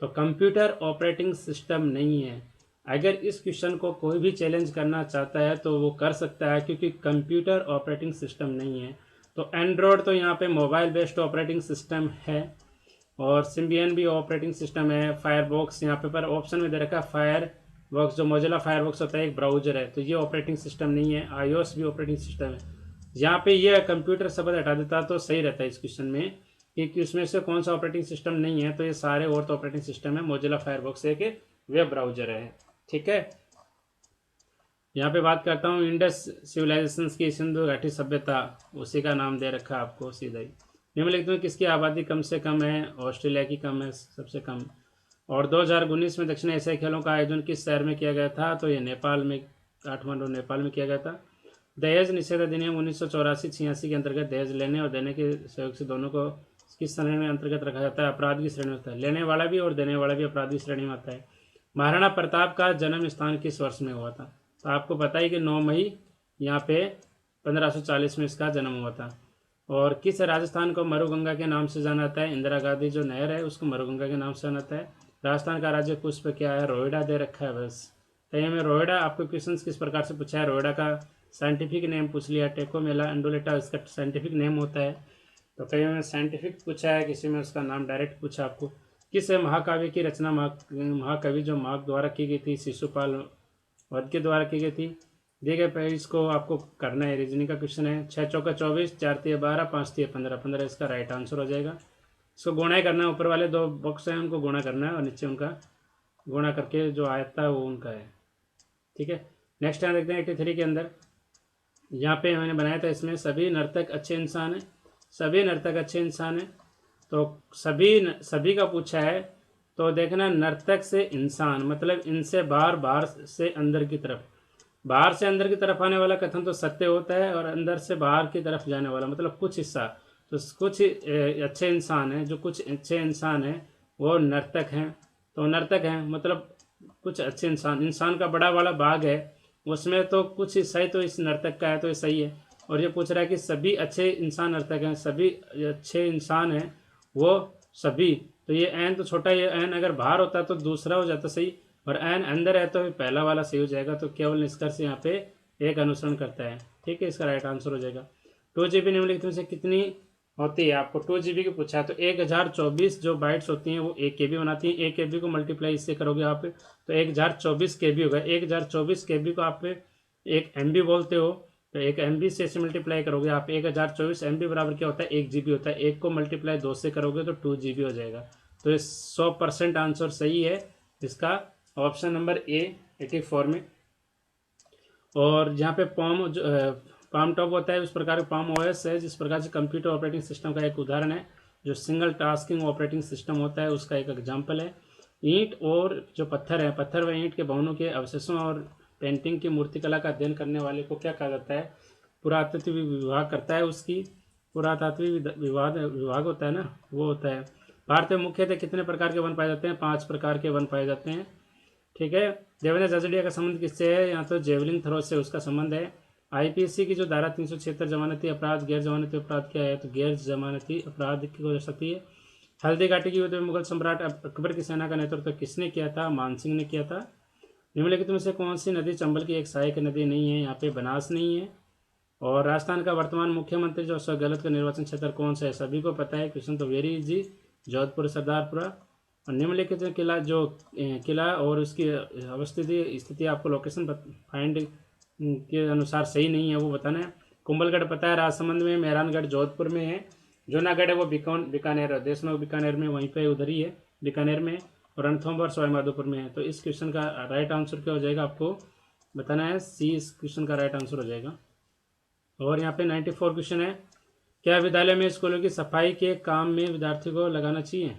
तो कंप्यूटर ऑपरेटिंग सिस्टम नहीं है। अगर इस क्वेश्चन को कोई भी चैलेंज करना चाहता है तो वो कर सकता है, क्योंकि कंप्यूटर ऑपरेटिंग सिस्टम नहीं है। तो एंड्रॉयड तो यहाँ पे मोबाइल बेस्ड ऑपरेटिंग सिस्टम है, और सिम्बियन भी ऑपरेटिंग सिस्टम है। फायरबॉक्स यहाँ पे पर ऑप्शन में दे रखा है, फायरबॉक्स जो मोजिला फायरबॉक्स होता है एक ब्राउजर है, तो ये ऑपरेटिंग सिस्टम नहीं है। iOS भी ऑपरेटिंग सिस्टम है। यहाँ पे ये कंप्यूटर शब्द हटा देता तो सही रहता है इस क्वेश्चन में, कि उसमें से कौन सा ऑपरेटिंग सिस्टम नहीं है, तो ये सारे और तो ऑपरेटिंग सिस्टम है। मोजिला फायरबॉक्स एक वेब ब्राउजर है। ठीक है, यहाँ पे बात करता हूँ इंडस सिविलाइजेशन की सिंधु घाटी सभ्यता, उसी का नाम दे रखा है आपको सीधा ही। निम्नलिखित में किसकी आबादी कम से कम है, ऑस्ट्रेलिया की कम है सबसे कम। और 2019 में दक्षिण एशियाई खेलों का आयोजन किस शहर में किया गया था, तो ये नेपाल में, काठमांडू नेपाल में किया गया था। दहेज निषेध अधिनियम 1984-86 के अंतर्गत दहेज लेने और देने के सहयोग से दोनों को किस श्रेणी में अंतर्गत रखा जाता है, अपराध की श्रेणी में होता है। लेने वाला भी और देने वाला भी अपराध की श्रेणी में आता है। महाराणा प्रताप का जन्म स्थान किस वर्ष में हुआ था, तो आपको पता ही कि 9 मई यहाँ पे 1540 में इसका जन्म हुआ था। और किस राजस्थान को मरुगंगा के नाम से जाना जाता है, इंदिरा गांधी जो नहर है उसको मरुगंगा के नाम से जाना जाता है। राजस्थान का राज्य पुष्प क्या है, रोहिड़ा दे रखा है बस। कहीं में रोहिड़ा आपको क्वेश्चन किस प्रकार से पूछा है, रोहिड़ा का साइंटिफिक नेम पूछ लिया, टेकोमेला एंडोलेटा इसका साइंटिफिक नेम होता है। तो कहीं में साइंटिफिक पूछा है, किसी में उसका नाम डायरेक्ट पूछा आपको। किस महाकाव्य की रचना महाकवि जो माघ द्वारा की गई थी, शिशुपाल वध के द्वारा की गई थी। दिए गए पेज को आपको करना है, रीजनिंग का क्वेश्चन है। 6 चौका 24, 4 तिया 12, 5 तिया 15, 15 इसका राइट आंसर हो जाएगा। इसको गुणा ही करना है, ऊपर वाले 2 बॉक्स हैं उनको गुणा करना है और नीचे उनका गुणा करके जो आयता है वो उनका है। ठीक है, नेक्स्ट टाइम देखते हैं 83 के अंदर। यहाँ पे मैंने बनाया था, इसमें सभी नर्तक अच्छे इंसान हैं, सभी नर्तक अच्छे इंसान हैं। तो सभी का पूछा है, तो देखना नर्तक से इंसान मतलब इनसे बाहर, बाहर से अंदर की तरफ, बाहर से अंदर की तरफ आने वाला कथन तो सत्य होता है, और अंदर से बाहर की तरफ जाने वाला मतलब कुछ हिस्सा। तो कुछ अच्छे इंसान हैं, जो कुछ अच्छे इंसान हैं वो नर्तक हैं। तो नर्तक हैं मतलब कुछ अच्छे इंसान, इंसान का बड़ा वाला भाग है, उसमें तो कुछ हिस्सा ही तो इस नर्तक का है, तो ये सही है। और ये पूछ रहा है कि सभी अच्छे इंसान नर्तक हैं, सभी अच्छे इंसान हैं वो सभी। तो ये एन तो छोटा, ये एन अगर बाहर होता तो दूसरा हो जाता सही, और एन अंदर है तो पहला वाला सही हो जाएगा। तो केवल निष्कर्ष यहाँ पे एक अनुसरण करता है। ठीक है, इसका राइट आंसर हो जाएगा। 2 GB निम्नलिखित में से कितनी होती है? आपको 2 GB की पूछा है, तो 1024 जो बाइट्स होती हैं वो 1 KB बनाती हैं। 1 KB को मल्टीप्लाई इससे करोगे आप तो 1024 KB होगा। 1024 KB को आप 1 MB बोलते हो, तो 1 MB से ऐसे मल्टीप्लाई करोगे आप। 1024 MB बराबर क्या होता है? 1 GB होता है। 1 को मल्टीप्लाई 2 से करोगे तो 2 GB हो जाएगा। तो ये 100% आंसर सही है इसका, ऑप्शन नंबर ए 84 में। और जहाँ पे पाम टॉप होता है, उस प्रकार का पाम ओएस है जिस प्रकार से कंप्यूटर ऑपरेटिंग सिस्टम का एक उदाहरण है, जो सिंगल टास्किंग ऑपरेटिंग सिस्टम होता है उसका एक एग्जाम्पल है। ईंट और जो पत्थर है, पत्थर व ईंट के भवनों के अवशेषों और पेंटिंग की मूर्तिकला का अध्ययन करने वाले को क्या कहा जाता है? पुरातत्व विभाग करता है उसकी, पुरातात्विक विभाग होता है ना, वो होता है। भारत में मुख्यतः कितने प्रकार के वन पाए जाते हैं? 5 प्रकार के वन पाए जाते हैं। ठीक है। देवेंद्र जजड़िया का संबंध किससे है? यहाँ तो जेवलिन थ्रो से उसका संबंध है। आईपीसी की जो धारा 376 जमानती अपराध गैर जमानती अपराध क्या है? तो गैर जमानती अपराध की हो सकती है। हल्दी घाटी की युद्ध में मुगल सम्राट अकबर की सेना का नेतृत्व किसने किया था? मानसिंह ने किया था। निम्नलिखित में से कौन सी नदी चंबल की एक सहायक नदी नहीं है? यहाँ पे बनास नहीं है। और राजस्थान का वर्तमान मुख्यमंत्री जो अशोक गहलोत का निर्वाचन क्षेत्र कौन सा है? सभी को पता है, क्वेश्चन तो वेरी इजी, जोधपुर सरदारपुरा। और निम्नलिखित किला जो किला और उसकी अवस्थिति स्थिति आपको लोकेशन फाइंड के अनुसार सही नहीं है वो बताना है। कुंभलगढ़ पता है राजसमंद में, मेहरानगढ़ जोधपुर में है, जूनागढ़ है वो बीकानेर है, देशनोक बीकानेर में, वहीं पे उधर ही है बीकानेर में, और रणथंभौर सवाईमाधोपुर में है। तो इस क्वेश्चन का राइट आंसर क्या हो जाएगा आपको बताना है, सी इस क्वेश्चन का राइट आंसर हो जाएगा। और यहाँ पे 94 क्वेश्चन है, क्या विद्यालय में स्कूलों की सफाई के काम में विद्यार्थी को लगाना चाहिए?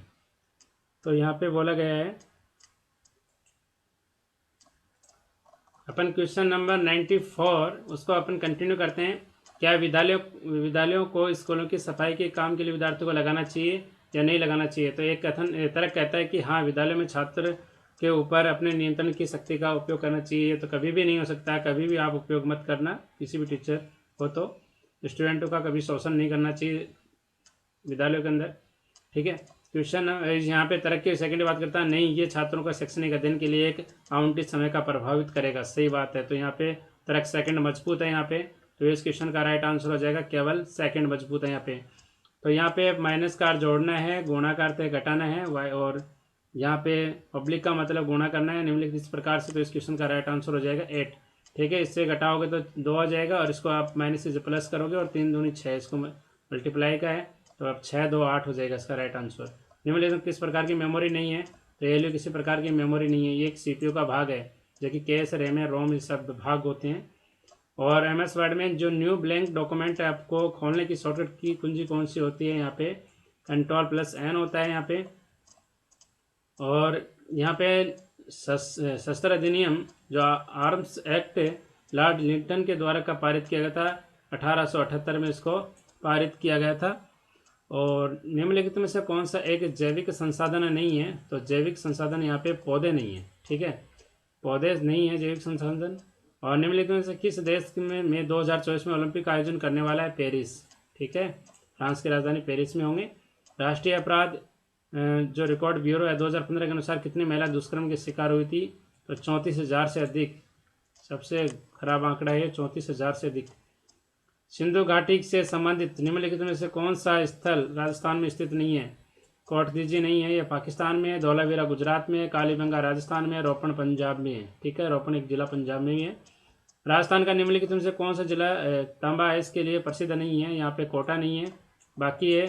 तो यहाँ पे बोला गया है, अपन क्वेश्चन नंबर 94 उसको अपन कंटिन्यू करते हैं। क्या विद्यालयों को स्कूलों की सफाई के काम के लिए विद्यार्थियों को लगाना चाहिए या नहीं लगाना चाहिए? तो एक कथन तर्क कहता है कि हाँ, विद्यालय में छात्र के ऊपर अपने नियंत्रण की शक्ति का उपयोग करना चाहिए। तो कभी भी नहीं हो सकता, कभी भी आप उपयोग मत करना, किसी भी टीचर हो तो स्टूडेंटों का कभी शोषण नहीं करना चाहिए विद्यालयों के अंदर। ठीक है। क्वेश्चन यहाँ पे तर्क की सेकंड बात करता है, नहीं ये छात्रों का शैक्षणिक अध्ययन के लिए एक आवंटित समय का प्रभावित करेगा। सही बात है। तो यहाँ पे तर्क सेकंड मजबूत है यहाँ पे, तो इस क्वेश्चन का राइट आंसर हो जाएगा केवल सेकंड मजबूत है यहाँ पे। तो यहाँ पे माइनस का जोड़ना है, गुणाकार से घटाना है, और यहाँ पे पब्लिक का मतलब गुणा करना है निम्नलिखित इस प्रकार से। तो इस क्वेश्चन का राइट आंसर हो जाएगा 8। ठीक है, इससे घटाओगे तो 2 आ जाएगा, और इसको आप माइनस से प्लस करोगे, और 3 दूनी 6, इसको मल्टीप्लाई का है, तो अब 6 2 8 हो जाएगा इसका राइट आंसर। निम्नलिखित किस प्रकार की मेमोरी नहीं है? तो एलयू किसी प्रकार की मेमोरी नहीं है, ये एक सीपीयू का भाग है, जो कि कैश, रैम है, रोम, ये सब भाग होते हैं। और एम एस वर्ड में जो न्यू ब्लैंक डॉक्यूमेंट आपको खोलने की शॉर्टकट की कुंजी कौन सी होती है? यहाँ पे Ctrl+N होता है यहाँ पे। और यहाँ पे शस्त्र अधिनियम जो आर्म्स एक्ट लॉर्ड लिंटन के द्वारा का पारित किया गया था 1878 में, इसको पारित किया गया था। और निम्नलिखित में से कौन सा एक जैविक संसाधन नहीं है? तो जैविक संसाधन यहाँ पे पौधे नहीं है। ठीक है, पौधे नहीं है जैविक संसाधन। और निम्नलिखित में से किस देश में 2024 में ओलंपिक का आयोजन करने वाला है? पेरिस। ठीक है, फ्रांस की राजधानी पेरिस में होंगे। राष्ट्रीय अपराध जो रिकॉर्ड ब्यूरो है 2015 के अनुसार कितनी महिला दुष्कर्म की शिकार हुई थी? तो 34,000 से अधिक, सबसे खराब आंकड़ा है 34,000 से अधिक। सिंधु घाटी से संबंधित निम्नलिखित में से कौन सा स्थल राजस्थान में स्थित नहीं है? कोटदीजी नहीं है, यह पाकिस्तान में है। धौलावीरा गुजरात में है, कालीबंगा राजस्थान में है, रोपण पंजाब में है। ठीक है, रोपण एक जिला पंजाब में भी है। राजस्थान का निम्नलिखित में से कौन सा जिला तांबा आइस के लिए प्रसिद्ध नहीं है? यहाँ पे कोटा नहीं है, बाकी है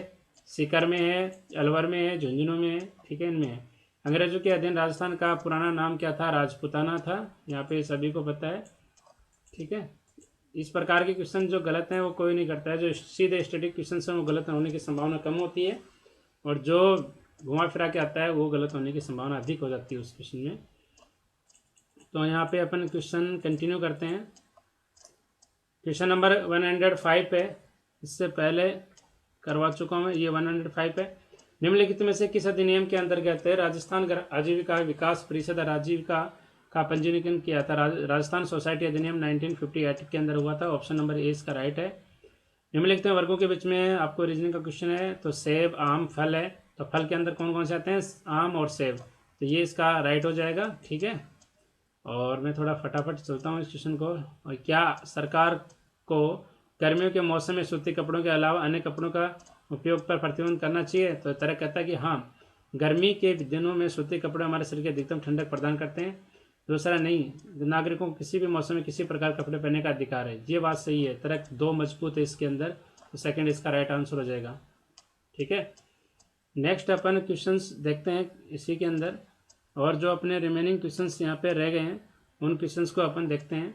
सीकर में है, अलवर में है, झुंझुनू में है। ठीक है, इनमें है। अंग्रेजों के अधीन राजस्थान का पुराना नाम क्या था? राजपूताना था, यहाँ पे सभी को पता है। ठीक है, इस प्रकार के क्वेश्चन जो गलत हैं वो कोई नहीं करता है। जो सीधे स्टैटिक क्वेश्चन हैं वो गलत होने की संभावना कम होती है, और जो घुमा फिरा के आता है वो गलत होने की संभावना अधिक हो जाती है उस क्वेश्चन में। तो यहाँ पे अपन क्वेश्चन कंटिन्यू करते हैं। क्वेश्चन नंबर 105 है, इससे पहले करवा चुका हूँ, ये 105 है। निम्नलिखित में से किस अधिनियम के अंतर्गत राजस्थान आजीविका विकास परिषद आजीविका का पंजीकरण किया था? राजस्थान सोसाइटी अधिनियम 1958 के अंदर हुआ था। ऑप्शन नंबर ए इसका राइट है। निम्नलिखित वर्गों के बीच में आपको रीजनिंग का क्वेश्चन है। तो सेब, आम, फल है, तो फल के अंदर कौन कौन से आते हैं? आम और सेब, तो ये इसका राइट हो जाएगा। ठीक है, और मैं थोड़ा फटाफट चलता हूँ इस क्वेश्चन को। और क्या सरकार को गर्मियों के मौसम में सूती कपड़ों के अलावा अन्य कपड़ों का उपयोग पर प्रतिबंध करना चाहिए? तो तरह कहता है कि हाँ, गर्मी के दिनों में सूती कपड़े हमारे शरीर की अधिकतम ठंडक प्रदान करते हैं। दूसरा, नहीं, नागरिकों को किसी भी मौसम में किसी प्रकार कपड़े पहनने का अधिकार है। ये बात सही है। तरह 2 मजबूत है इसके अंदर, तो सेकंड इसका राइट आंसर हो जाएगा। ठीक है, नेक्स्ट अपन क्वेश्चंस देखते हैं इसी के अंदर, और जो अपने रिमेनिंग क्वेश्चंस यहाँ पे रह गए हैं उन क्वेश्चंस को अपन देखते हैं।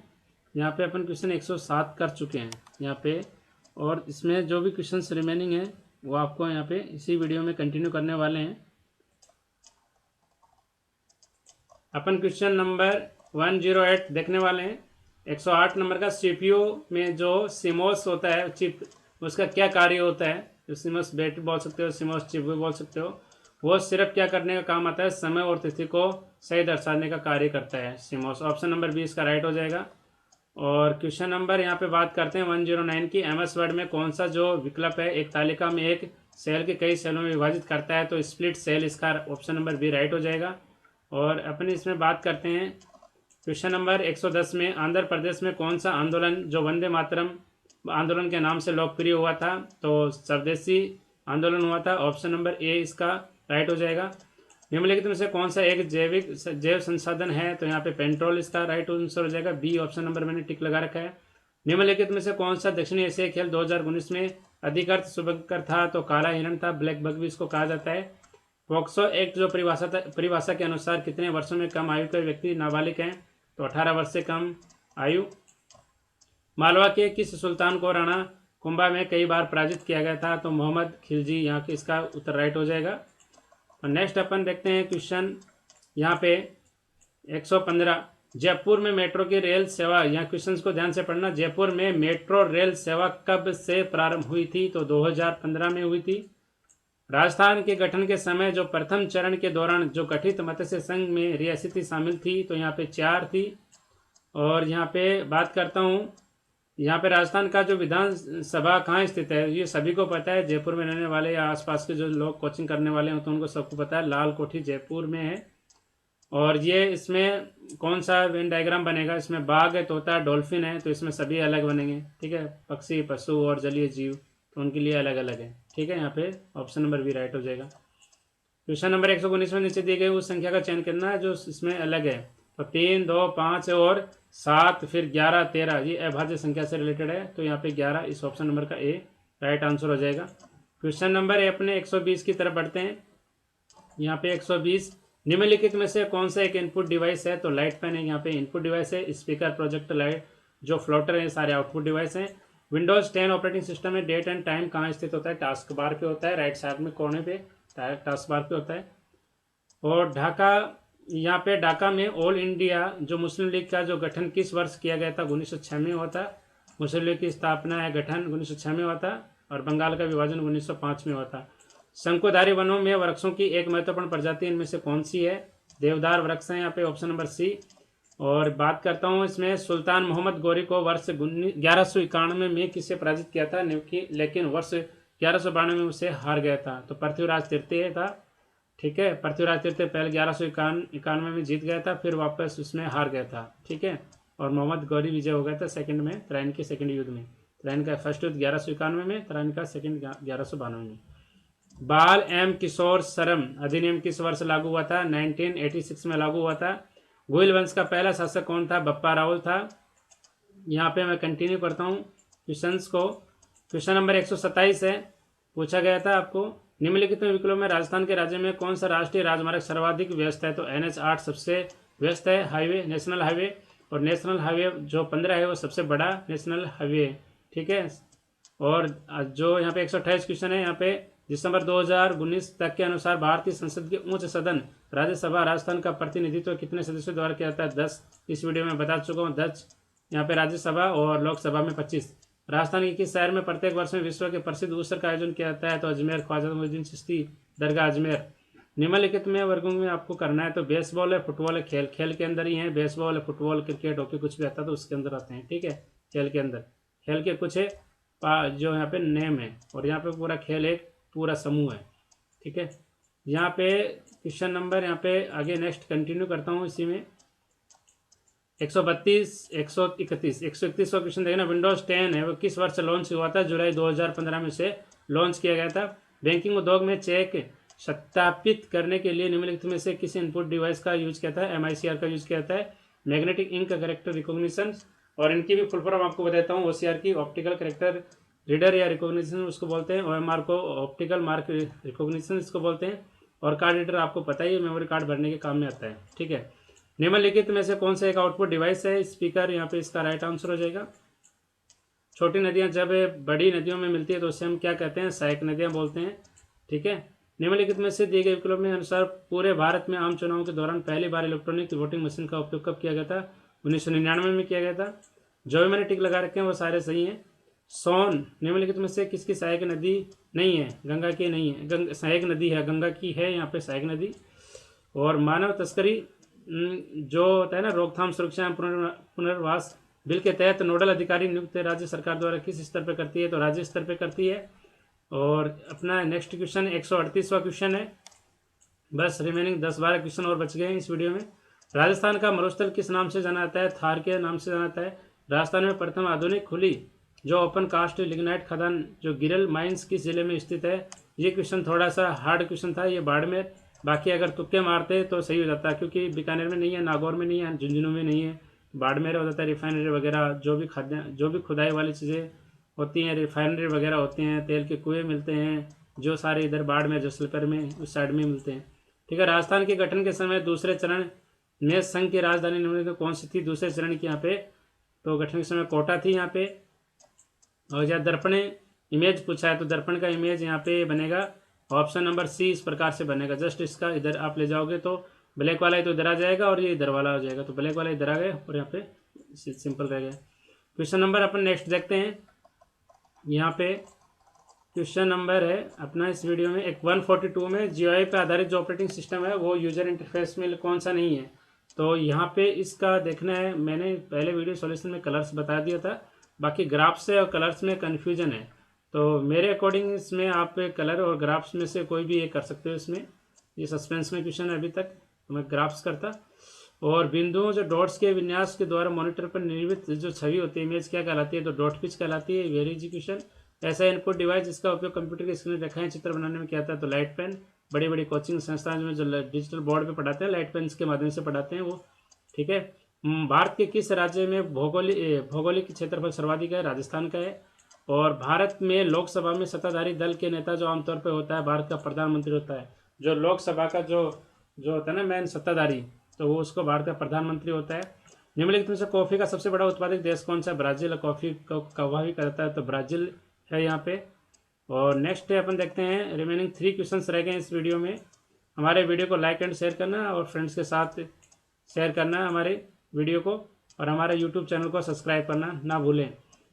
यहाँ पे अपन क्वेश्चन 107 कर चुके हैं यहाँ पे, और इसमें जो भी क्वेश्चंस रिमेनिंग है वो आपको यहाँ पे इसी वीडियो में कंटिन्यू करने वाले हैं। अपन क्वेश्चन नंबर 108 देखने वाले हैं। 108 नंबर का सीपीयू में जो सिमोस होता है चिप, उसका क्या कार्य होता है? जो सिमोस बैटरी बोल सकते हो, सिमोस चिप भी बोल सकते हो। वो सिर्फ क्या करने का काम आता है? समय और तिथि को सही दर्शाने का कार्य करता है सिमोस। ऑप्शन नंबर बी इसका राइट हो जाएगा। और क्वेश्चन नंबर यहाँ पे बात करते हैं 109 की। एमएस वर्ड में कौन सा जो विकल्प है एक तालिका में एक सेल के कई सेलों में विभाजित करता है? तो स्प्लिट सेल, इसका ऑप्शन नंबर बी राइट हो जाएगा। और अपन इसमें बात करते हैं क्वेश्चन नंबर 110 में, आंध्र प्रदेश में कौन सा आंदोलन जो वंदे मातरम आंदोलन के नाम से लोकप्रिय हुआ था? तो स्वदेशी आंदोलन हुआ था। ऑप्शन नंबर ए इसका राइट हो जाएगा। निम्नलिखित में से कौन सा एक जैव संसाधन है? तो यहाँ पे पेट्रोल इसका राइट आंसर हो जाएगा। बी ऑप्शन नंबर मैंने टिक लगा रखा है। निम्नलिखित में से कौन सा दक्षिणी एशियाई खेल 2019 में अधिकृत शुभंकर था? तो काला हिरण था, ब्लैक बग भी इसको कहा जाता है। पॉक्सो एक्ट जो परिभाषा के अनुसार कितने वर्षों में कम आयु के व्यक्ति नाबालिग हैं? तो 18 वर्ष से कम आयु। मालवा के किस सुल्तान को राणा कुंभा में कई बार पराजित किया गया था? तो मोहम्मद खिलजी, यहाँ के इसका उत्तर राइट हो जाएगा। और नेक्स्ट अपन देखते हैं क्वेश्चन यहाँ पे 115, जयपुर में मेट्रो की रेल सेवा, यहाँ क्वेश्चंस को ध्यान से पढ़ना। जयपुर में मेट्रो रेल सेवा कब से प्रारंभ हुई थी? तो 2015 में हुई थी। राजस्थान के गठन के समय जो प्रथम चरण के दौरान जो गठित मत्स्य संघ में रियासतें शामिल थी, तो यहाँ पे 4 थी। और यहाँ पे बात करता हूँ, यहाँ पे राजस्थान का जो विधानसभा कहाँ स्थित है? ये सभी को पता है। जयपुर में रहने वाले या आसपास के जो लोग कोचिंग करने वाले हैं तो उनको सबको पता है, लाल कोठी जयपुर में है। और ये इसमें कौन सा वेन डायग्राम बनेगा? इसमें बाघ है, तोता है, डॉल्फिन है, तो इसमें सभी अलग बनेंगे। ठीक है, पक्षी, पशु और जलीय जीव, तो उनके लिए अलग अलग है। ठीक है, यहाँ पे ऑप्शन नंबर बी राइट हो जाएगा। क्वेश्चन नंबर 119 में नीचे दी गई उस संख्या का चयन करना है जो इसमें अलग है। तो 3, 2, 5 और 7, फिर 11, 13, ये अभाज्य संख्या से रिलेटेड है। तो यहाँ पे 11 इस ऑप्शन नंबर का ए राइट आंसर हो जाएगा। क्वेश्चन नंबर ए अपने 120 की तरफ बढ़ते हैं। यहाँ पे 120, निम्नलिखित में से कौन सा एक इनपुट डिवाइस है? तो लाइट फैन है, यहाँ पे इनपुट डिवाइस है। स्पीकर, प्रोजेक्टर, लाइट, जो फ्लोटर है, सारे आउटपुट डिवाइस हैं। विंडोज 10 ऑपरेटिंग सिस्टम में डेट एंड टाइम कहाँ स्थित होता है? टास्क बार पे होता है, राइट साइड में कोने पे टास्क बार पे होता है। और ढाका, यहाँ पे ढाका में ऑल इंडिया जो मुस्लिम लीग का जो गठन किस वर्ष किया गया था? 1906 में हुआ था। मुस्लिम लीग की स्थापना है गठन 1906 में हुआ था, और बंगाल का विभाजन 1905 में हुआ था। शंकुधारी वनों में वृक्षों की एक महत्वपूर्ण प्रजाति इनमें से कौन सी है? देवदार वृक्ष है, यहाँ पे ऑप्शन नंबर सी। और बात करता हूँ इसमें, सुल्तान मोहम्मद गोरी को वर्ष 1191 में किससे पराजित किया था? लेकिन वर्ष 1192 में उसे हार गया था। तो पृथ्वीराज तृतीय था। ठीक है, पृथ्वीराज तृतीय पहले 1191 में जीत गया था, फिर वापस उसमें हार गया था। ठीक है, और मोहम्मद गौरी विजय हो गया था सेकंड में, तराइन के सेकंड युद्ध में। तराइन का फर्स्ट युद्ध 1191 में, तराइन का सेकंड 1192 में। बाल एवं किशोर श्रम अधिनियम किस वर्ष लागू हुआ था? 1986 में लागू हुआ था। गोयल वंश का पहला शासक कौन था? बप्पा रावल था। यहाँ पे मैं कंटिन्यू करता हूँ क्वेश्चंस को। क्वेश्चन नंबर 127 है, पूछा गया था आपको, निम्नलिखित विकल्पों में राजस्थान के राज्य में कौन सा राष्ट्रीय राजमार्ग सर्वाधिक व्यस्त है? तो NH 8 सबसे व्यस्त है हाईवे, नेशनल हाईवे। और नेशनल हाईवे जो 15 है वो सबसे बड़ा नेशनल हाईवे है, ठीक है। और जो यहाँ पे 128 क्वेश्चन है, यहाँ पे दिसंबर 2019 तक के अनुसार भारतीय संसद के उच्च सदन राज्यसभा राजस्थान का प्रतिनिधित्व कितने सदस्यों द्वारा किया जाता है? 10। इस वीडियो में बता चुका हूँ 10। यहाँ पे राज्यसभा और लोकसभा में 25। राजस्थान के किस शहर में प्रत्येक वर्ष में विश्व के प्रसिद्ध उत्सव का आयोजन किया जाता है? तो अजमेर, ख्वाजा मोइनुद्दीन चिश्ती दरगाह अजमेर। निम्नलिखित में वर्गों में आपको करना है, तो बेसबॉल है, फुटबॉल है, खेल खेल के अंदर ही है। बेसबॉल है, फुटबॉल, क्रिकेट, हॉकी कुछ भी आता है तो उसके अंदर आते हैं, ठीक है। खेल के अंदर, खेल के कुछ है जो यहाँ पे नेम है, और यहाँ पे पूरा खेल एक पूरा समूह है, ठीक है। यहाँ पे क्वेश्चन नंबर, यहाँ पे आगे नेक्स्ट कंटिन्यू करता हूँ इसी में 132, 131, 131 का क्वेश्चन देखना। विंडोज 10 है वो किस वर्ष लॉन्च हुआ था? जुलाई 2015 में से लॉन्च किया गया था। बैंकिंग उद्योग में चेक सत्यापित करने के लिए निम्नलिखित में से किस इनपुट डिवाइस का यूज किया था? MICR का यूज किया जाता है। मैग्नेटिक इंक कैरेक्टर रिकॉग्निशन, और इनकी भी फुल फॉर्म आपको बताता हूँ। OCR की ऑप्टिकल कैरेक्टर रीडर या रिकॉग्निशन उसको बोलते हैं। OMR को ऑप्टिकल मार्क रिकॉग्निशन इसको बोलते हैं। और कार्ड रीडर आपको पता ही है, मेमोरी कार्ड भरने के काम में आता है, ठीक है। निम्नलिखित में से कौन सा एक आउटपुट डिवाइस है? स्पीकर, यहाँ पे इसका राइट आंसर हो जाएगा। छोटी नदियाँ जब बड़ी नदियों में मिलती है तो उसे हम क्या कहते हैं? सहायक नदियाँ बोलते हैं, ठीक है। निम्नलिखित में से दिए गए विकल्प में अनुसार पूरे भारत में आम चुनावों के दौरान पहली बार इलेक्ट्रॉनिक वोटिंग मशीन का उपयोग कब किया गया था? 1999 में किया गया था। जो भी मैंने टिक लगा रखे हैं वो सारे सही हैं। सोन निम्नलिखित में से किसकी सहायक नदी नहीं है? गंगा की नहीं है, सहायक नदी है, गंगा की है यहाँ पे सहायक नदी। और मानव तस्करी जो होता है ना, रोकथाम, सुरक्षा एवं पुनर्वास बिल के तहत नोडल अधिकारी नियुक्त राज्य सरकार द्वारा किस स्तर पर करती है? तो राज्य स्तर पर करती है। और अपना नेक्स्ट क्वेश्चन 138वां क्वेश्चन है। बस रिमेनिंग 10-12 क्वेश्चन और बच गए हैं इस वीडियो में। राजस्थान का मरुस्थल किस नाम से जाना जाता है? थार के नाम से जाना जाता है। राजस्थान में प्रथम आधुनिक खुली जो ओपन कास्ट लिग्नाइट खदान जो गिरल माइंस किस जिले में स्थित है? ये क्वेश्चन थोड़ा सा हार्ड क्वेश्चन था, ये बाड़मेर। बाकी अगर तुक्के मारते तो सही हो जाता है, क्योंकि बीकानेर में नहीं है, नागौर में नहीं है, झुंझुनू में नहीं है, बाड़मेर हो जाता है। रिफाइनरी वगैरह जो भी खाद्य जो भी खुदाई वाली चीज़ें होती हैं, रिफाइनरी वगैरह होती हैं, तेल के कुएँ मिलते हैं, जो सारे इधर बाड़मेर, जैसलमेर में उस साइड में मिलते हैं, ठीक है। राजस्थान के गठन के समय दूसरे चरण में संघ की राजधानी निम्नलिखित कौन सी थी? दूसरे चरण की यहाँ पे तो गठन के समय कोटा थी यहाँ पे। और जहाँ दर्पण इमेज पूछा है तो दर्पण का इमेज यहाँ पे बनेगा ऑप्शन नंबर सी, इस प्रकार से बनेगा। जस्ट इसका इधर आप ले जाओगे तो ब्लैक वाला ही तो इधर आ जाएगा और ये इधर वाला हो जाएगा, तो ब्लैक वाला इधर आ गया और यहाँ पे सिंपल रह गया। क्वेश्चन नंबर अपन नेक्स्ट देखते हैं। यहाँ पे क्वेश्चन नंबर है अपना इस वीडियो में 142 में GUI पे आधारित जो ऑपरेटिंग सिस्टम है वो यूजर इंटरफेस में कौन सा नहीं है? तो यहाँ पे इसका देखना है। मैंने पहले वीडियो सॉल्यूशन में कलर्स बता दिया था, बाकी ग्राफ्स से और कलर्स में कन्फ्यूजन है। तो मेरे अकॉर्डिंग इसमें आप कलर और ग्राफ्स में से कोई भी एक कर सकते हो। इसमें ये सस्पेंस में क्वेश्चन है अभी तक, तो मैं ग्राफ्स करता। और बिंदुओं जो डॉट्स के विन्यास के द्वारा मॉनिटर पर निर्मित जो छवि होती है, इमेज क्या कहलाती है? तो डॉट पिच कहलाती है। Very easy question. ऐसा इनपुट डिवाइस जिसका उपयोग कंप्यूटर की स्क्रीन रेखाएं चित्र बनाने में किया जाता है? तो लाइट पेन। बड़ी बड़ी कोचिंग संस्थान में जो डिजिटल बोर्ड पे पढ़ाते हैं, लाइट पेन के माध्यम से पढ़ाते हैं वो, ठीक है। भारत के किस राज्य में भौगोलिक क्षेत्रफल सर्वाधिक है? राजस्थान का है। और भारत में लोकसभा में सत्ताधारी दल के नेता जो आमतौर पर होता है भारत का प्रधानमंत्री होता है। जो लोकसभा का जो होता है ना मेन सत्ताधारी, तो वो उसको भारत का प्रधानमंत्री होता है। निम्नलिखित में से कॉफी का सबसे बड़ा उत्पादक देश कौन सा? ब्राजील। कॉफी को कवा भी करता है तो ब्राजील है यहाँ पे। और नेक्स्ट है अपन देखते हैं। रिमेनिंग 3 क्वेश्चंस रह गए इस वीडियो में। हमारे वीडियो को लाइक एंड शेयर करना और फ्रेंड्स के साथ शेयर करना हमारे वीडियो को, और हमारे यूट्यूब चैनल को सब्सक्राइब करना ना भूलें।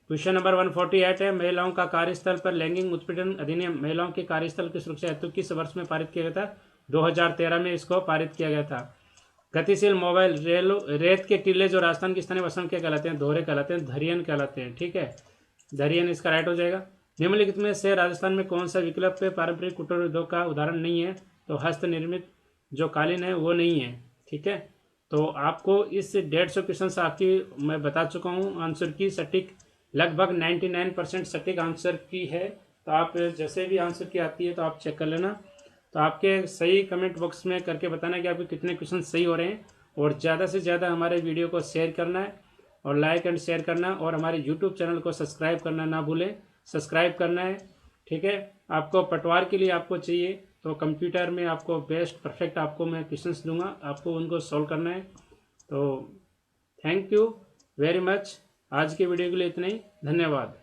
क्वेश्चन नंबर 148 है। महिलाओं का कार्यस्थल पर लैंगिक उत्पीड़न अधिनियम महिलाओं के कार्यस्थल की सुरक्षा हेतु किस वर्ष में पारित किया गया था? 2013 में इसको पारित किया गया था। गतिशील मोबाइल रेत के टीले जो राजस्थान की स्थानीय भाषा में क्या कहलाते हैं? दोहरे कहलाते हैं, धरियन कहलाते हैं, ठीक है। धरियन इसका राइट हो जाएगा। निम्नलिखित में से राजस्थान में कौन सा विकल्प पे पारंपरिक कुटीर उद्योग का उदाहरण नहीं है? तो हस्त निर्मित जो कालीन है वो नहीं है, ठीक है। तो आपको इस 150 क्वेश्चन से आपकी मैं बता चुका हूँ आंसर की सटीक, लगभग 99% सटीक आंसर की है। तो आप जैसे भी आंसर की आती है तो आप चेक कर लेना। तो आपके सही कमेंट बॉक्स में करके बताना कि आपके कितने क्वेश्चन सही हो रहे हैं। और ज़्यादा से ज़्यादा हमारे वीडियो को शेयर करना है और लाइक एंड शेयर करना, और हमारे यूट्यूब चैनल को सब्सक्राइब करना ना भूलें। सब्सक्राइब करना है, ठीक है। आपको पटवार के लिए आपको चाहिए तो कंप्यूटर में आपको बेस्ट परफेक्ट आपको मैं क्वेश्चंस दूंगा, आपको उनको सॉल्व करना है। तो थैंक यू वेरी मच। आज के वीडियो के लिए इतना ही, धन्यवाद।